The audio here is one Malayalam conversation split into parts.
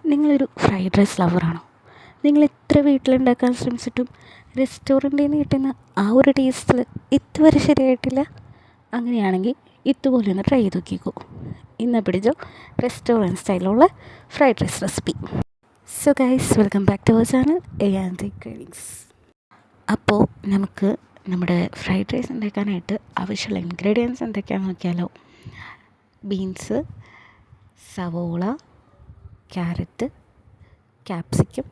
നിങ്ങളൊരു ഫ്രൈഡ് റൈസ് ലവറാണോ? നിങ്ങൾ എത്ര വീട്ടിലുണ്ടാക്കാൻ ശ്രമിച്ചിട്ടും റെസ്റ്റോറൻറ്റിൽ നിന്ന് കിട്ടുന്ന ആ ഒരു ടേസ്റ്റിൽ ഇതുവരെ ശരിയായിട്ടില്ല? അങ്ങനെയാണെങ്കിൽ ഇതുപോലെ ഒന്ന് ട്രൈ ചെയ്ത് നോക്കിക്കോ. ഇന്ന് പിടിച്ചോ റെസ്റ്റോറൻറ്റ് സ്റ്റൈലുള്ള fried rice recipe. So guys, welcome back to our channel a cravings. അപ്പോൾ നമുക്ക് നമ്മുടെ ഫ്രൈഡ് റൈസ് ഉണ്ടാക്കാനായിട്ട് ആവശ്യമുള്ള ഇൻഗ്രീഡിയൻസ് എന്തൊക്കെയാണെന്ന് നോക്കിയാലോ. ബീൻസ്, സവോള, ക്യാരറ്റ്, ക്യാപ്സിക്കം,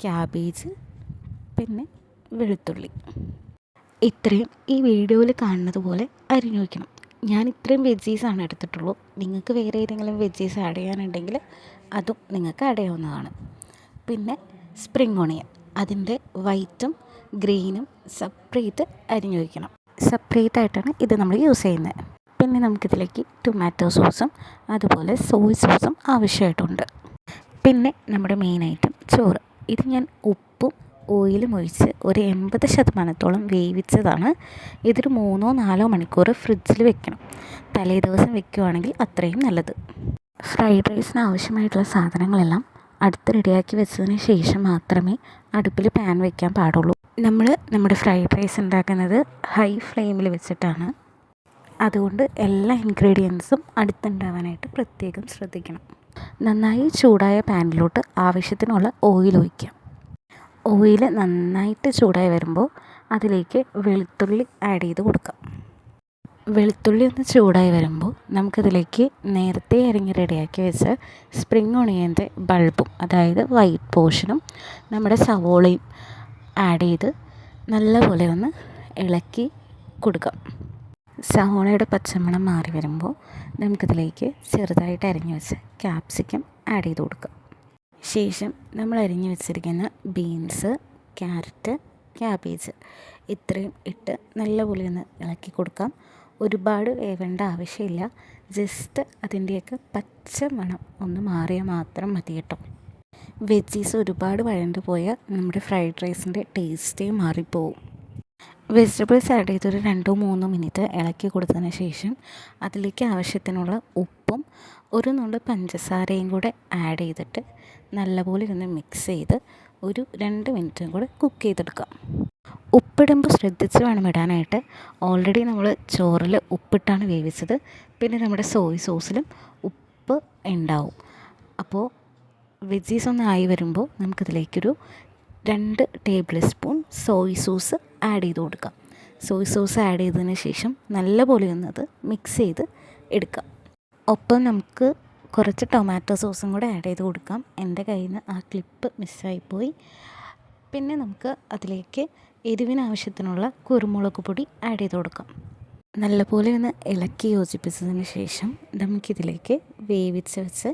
ക്യാബേജ്, പിന്നെ വെളുത്തുള്ളി. ഇത്രയും ഈ വീഡിയോയിൽ കാണുന്നത് പോലെ അരിഞ്ഞു വയ്ക്കണം. ഞാൻ ഇത്രയും വെജീസാണ് എടുത്തിട്ടുള്ളൂ. നിങ്ങൾക്ക് വേറെ ഏതെങ്കിലും വെജീസ് ആഡ് ചെയ്യാനുണ്ടെങ്കിൽ അതും നിങ്ങൾക്ക് ആഡ് ചെയ്യാവുന്നതാണ്. പിന്നെ സ്പ്രിംഗ് ഓണിയൻ, അതിൻ്റെ വൈറ്റും ഗ്രീനും സെപ്പറേറ്റ് അരിഞ്ഞു വയ്ക്കണം. സെപ്പറേറ്റ് ആയിട്ടാണ് ഇത് നമ്മൾ യൂസ് ചെയ്യുന്നത്. പിന്നെ നമുക്കിതിലേക്ക് ടൊമാറ്റോ സോസും അതുപോലെ സോയ് സോസും ആവശ്യമായിട്ടുണ്ട്. പിന്നെ നമ്മുടെ മെയിൻ ഐറ്റം ചോറ്. ഇത് ഞാൻ ഉപ്പും ഓയിലും ഒഴിച്ച് ഒരു 80% വേവിച്ചതാണ്. ഇതൊരു 3-4 മണിക്കൂർ ഫ്രിഡ്ജിൽ വെക്കണം. തലേ ദിവസം വെക്കുകയാണെങ്കിൽ അത്രയും നല്ലത്. ഫ്രൈഡ് റൈസിന് ആവശ്യമായിട്ടുള്ള സാധനങ്ങളെല്ലാം അടുത്ത് റെഡിയാക്കി വെച്ചതിന് ശേഷം മാത്രമേ അടുപ്പിൽ പാൻ വയ്ക്കാൻ പാടുള്ളൂ. നമ്മുടെ ഫ്രൈഡ് റൈസ് ഉണ്ടാക്കുന്നത് ഹൈ ഫ്ലെയിമിൽ വെച്ചിട്ടാണ്. അതുകൊണ്ട് എല്ലാ ഇൻഗ്രീഡിയൻസും അടുത്തുണ്ടാവാനായിട്ട് പ്രത്യേകം ശ്രദ്ധിക്കണം. നന്നായി ചൂടായ പാനിലോട്ട് ആവശ്യത്തിനുള്ള ഓയിൽ ഒഴിക്കാം. ഓയിൽ നന്നായിട്ട് ചൂടായി വരുമ്പോൾ അതിലേക്ക് വെളുത്തുള്ളി ആഡ് ചെയ്ത് കൊടുക്കാം. വെളുത്തുള്ളി ഒന്ന് ചൂടായി വരുമ്പോൾ നമുക്കതിലേക്ക് നേരത്തെ അരിഞ്ഞ് റെഡിയാക്കി വെച്ച സ്പ്രിംഗ് ഓണിയൻ്റെ ബൾബും, അതായത് വൈറ്റ് പോർഷനും നമ്മുടെ സവോളയും ആഡ് ചെയ്ത് നല്ലപോലെ ഒന്ന് ഇളക്കി കൊടുക്കാം. സവോളയുടെ പച്ചമണം മാറി വരുമ്പോൾ നമുക്കിതിലേക്ക് ചെറുതായിട്ട് അരിഞ്ഞു വെച്ച് ക്യാപ്സിക്കം ആഡ് ചെയ്ത് കൊടുക്കാം. ശേഷം നമ്മൾ അരിഞ്ഞു വെച്ചിരിക്കുന്ന ബീൻസ്, ക്യാരറ്റ്, ക്യാബേജ് ഇത്രയും ഇട്ട് നല്ലപോലെ ഒന്ന് ഇളക്കി കൊടുക്കാം. ഒരുപാട് വേവേണ്ട ആവശ്യമില്ല. ജസ്റ്റ് അതിൻ്റെയൊക്കെ പച്ച മണം ഒന്ന് മാറിയാൽ മാത്രം മതി കേട്ടോ. വെജീസ് ഒരുപാട് വഴണ്ട് പോയാൽ നമ്മുടെ ഫ്രൈഡ് റൈസിൻ്റെ ടേസ്റ്റേ മാറിപ്പോവും. വെജിറ്റബിൾസ് ആഡ് ചെയ്തൊരു 2-3 മിനിറ്റ് ഇളക്കി കൊടുത്തതിന് ശേഷം അതിലേക്ക് ആവശ്യത്തിനുള്ള ഉപ്പും ഒരു നുള്ള് പഞ്ചസാരയും കൂടെ ആഡ് ചെയ്തിട്ട് നല്ലപോലെ ഒന്ന് മിക്സ് ചെയ്ത് ഒരു 2 മിനിറ്റും കൂടെ കുക്ക് ചെയ്തെടുക്കാം. ഉപ്പിടുമ്പോൾ ശ്രദ്ധിച്ച് വേണം ഇടാനായിട്ട്. ഓൾറെഡി നമ്മൾ ചോറിൽ ഉപ്പിട്ടാണ് വേവിച്ചത്. പിന്നെ നമ്മുടെ സോയ് സോസിലും ഉപ്പ് ഉണ്ടാവും. അപ്പോൾ വെജീസ് ഒന്ന് ആയി വരുമ്പോൾ നമുക്കിതിലേക്കൊരു 2 table spoon Soy sauce add ചെയ്ത് കൊടുക്കാം. സോയ് സോസ് ആഡ് ചെയ്തതിന് ശേഷം നല്ലപോലെ ഒന്ന് അത് മിക്സ് ചെയ്ത് എടുക്കാം. ഒപ്പം നമുക്ക് കുറച്ച് ടൊമാറ്റോ സോസും കൂടെ ആഡ് ചെയ്ത് കൊടുക്കാം. എൻ്റെ കയ്യിൽ നിന്ന് ആ ക്ലിപ്പ് മിസ്സായിപ്പോയി. പിന്നെ നമുക്ക് അതിലേക്ക് എരിവിനാവശ്യത്തിനുള്ള കുരുമുളക് പൊടി ആഡ് ചെയ്ത് കൊടുക്കാം. നല്ലപോലെ ഒന്ന് ഇളക്കി യോജിപ്പിച്ചതിന് ശേഷം നമുക്കിതിലേക്ക് വേവിച്ച് വെച്ച്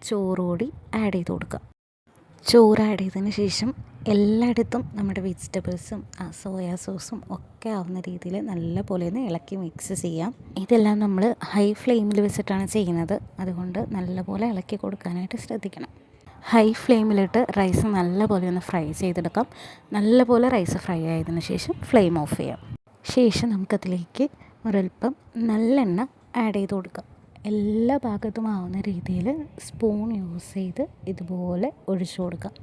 ചോറുകൂടി ആഡ് ചെയ്ത് കൊടുക്കാം. ചോറ് ആഡ് ചെയ്തതിന് ശേഷം എല്ലായിടത്തും നമ്മുടെ വെജിറ്റബിൾസും സോയാ സോസും ഒക്കെ ആവുന്ന രീതിയിൽ നല്ലപോലെ ഒന്ന് ഇളക്കി മിക്സ് ചെയ്യാം. ഇതെല്ലാം നമ്മൾ ഹൈ ഫ്ലെയിമിൽ വെച്ചിട്ടാണ് ചെയ്യുന്നത്. അതുകൊണ്ട് നല്ലപോലെ ഇളക്കി കൊടുക്കാനായിട്ട് ശ്രദ്ധിക്കണം. ഹൈ ഫ്ലെയിമിലിട്ട് റൈസ് നല്ലപോലെ ഒന്ന് ഫ്രൈ ചെയ്തെടുക്കാം. നല്ലപോലെ റൈസ് ഫ്രൈ ആയതിനു ശേഷം ഫ്ലെയിം ഓഫ് ചെയ്യാം. ശേഷം നമുക്കതിലേക്ക് ഒരൽപ്പം നല്ലെണ്ണ ആഡ് ചെയ്ത് കൊടുക്കാം. എല്ലാ ഭാഗത്തും ആവുന്ന രീതിയിൽ സ്പൂൺ യൂസ് ചെയ്ത് ഇതുപോലെ ഒഴിച്ചു കൊടുക്കാം.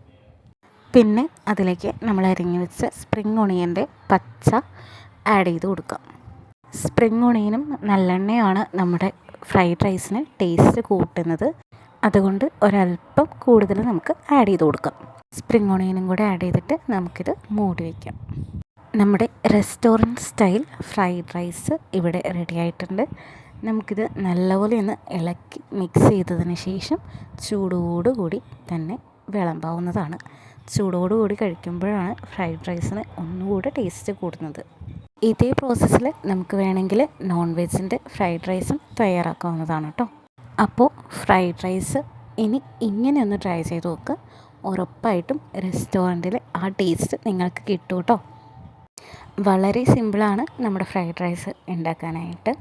പിന്നെ അതിലേക്ക് നമ്മൾ അരിഞ്ഞു വെച്ച സ്പ്രിംഗ് ഓണിയൻ്റെ പച്ച ആഡ് ചെയ്ത് കൊടുക്കാം. സ്പ്രിംഗ് ഓണിയനും നല്ലെണ്ണയാണ് നമ്മുടെ ഫ്രൈഡ് റൈസിന് ടേസ്റ്റ് കൂട്ടുന്നത്. അതുകൊണ്ട് ഒരല്പം കൂടുതൽ നമുക്ക് ആഡ് ചെയ്ത് കൊടുക്കാം. സ്പ്രിംഗ് ഓണിയനും കൂടെ ആഡ് ചെയ്തിട്ട് നമുക്കിത് മൂടി വയ്ക്കാം. നമ്മുടെ റെസ്റ്റോറൻറ്റ് സ്റ്റൈൽ ഫ്രൈഡ് റൈസ് ഇവിടെ റെഡി ആയിട്ടുണ്ട്. നമുക്കിത് നല്ലപോലെ ഒന്ന് ഇളക്കി മിക്സ് ചെയ്തതിന് ശേഷം ചൂടോടുകൂടി തന്നെ വിളമ്പാവുന്നതാണ്. ചൂടോടുകൂടി കഴിക്കുമ്പോഴാണ് ഫ്രൈഡ് റൈസിന് ഒന്നുകൂടെ ടേസ്റ്റ് കൂടുന്നത്. ഇതേ പ്രോസസ്സിൽ നമുക്ക് വേണമെങ്കിൽ നോൺ വെജിൻ്റെ ഫ്രൈഡ് റൈസും തയ്യാറാക്കാവുന്നതാണ് കേട്ടോ. അപ്പോൾ ഫ്രൈഡ് റൈസ് ഇനി ഇങ്ങനെ ഒന്ന് ട്രൈ ചെയ്ത് നോക്കുക. ഉറപ്പായിട്ടും റെസ്റ്റോറൻറ്റിൽ ആ ടേസ്റ്റ് നിങ്ങൾക്ക് കിട്ടും കേട്ടോ. വളരെ സിമ്പിളാണ് നമ്മുടെ ഫ്രൈഡ് റൈസ് ഉണ്ടാക്കാനായിട്ട്.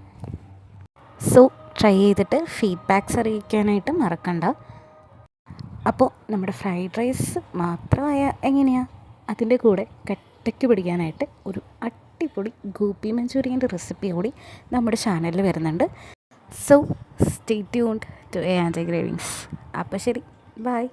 സോ ട്രൈ ചെയ്തിട്ട് ഫീഡ്ബാക്ക്സ് അറിയിക്കാനായിട്ട് മറക്കണ്ട. അപ്പോൾ നമ്മുടെ ഫ്രൈഡ് റൈസ് മാത്രമായ എങ്ങനെയാണ്, അതിൻ്റെ കൂടെ കട്ടയ്ക്ക് പിടിക്കാനായിട്ട് ഒരു അടിപൊളി ഗോപി മഞ്ചൂരിയൻ്റെ റെസിപ്പി കൂടി നമ്മുടെ ചാനലിൽ വരുന്നുണ്ട്. So stay tuned to a cravings. അപ്പോൾ ശരി, ബൈ.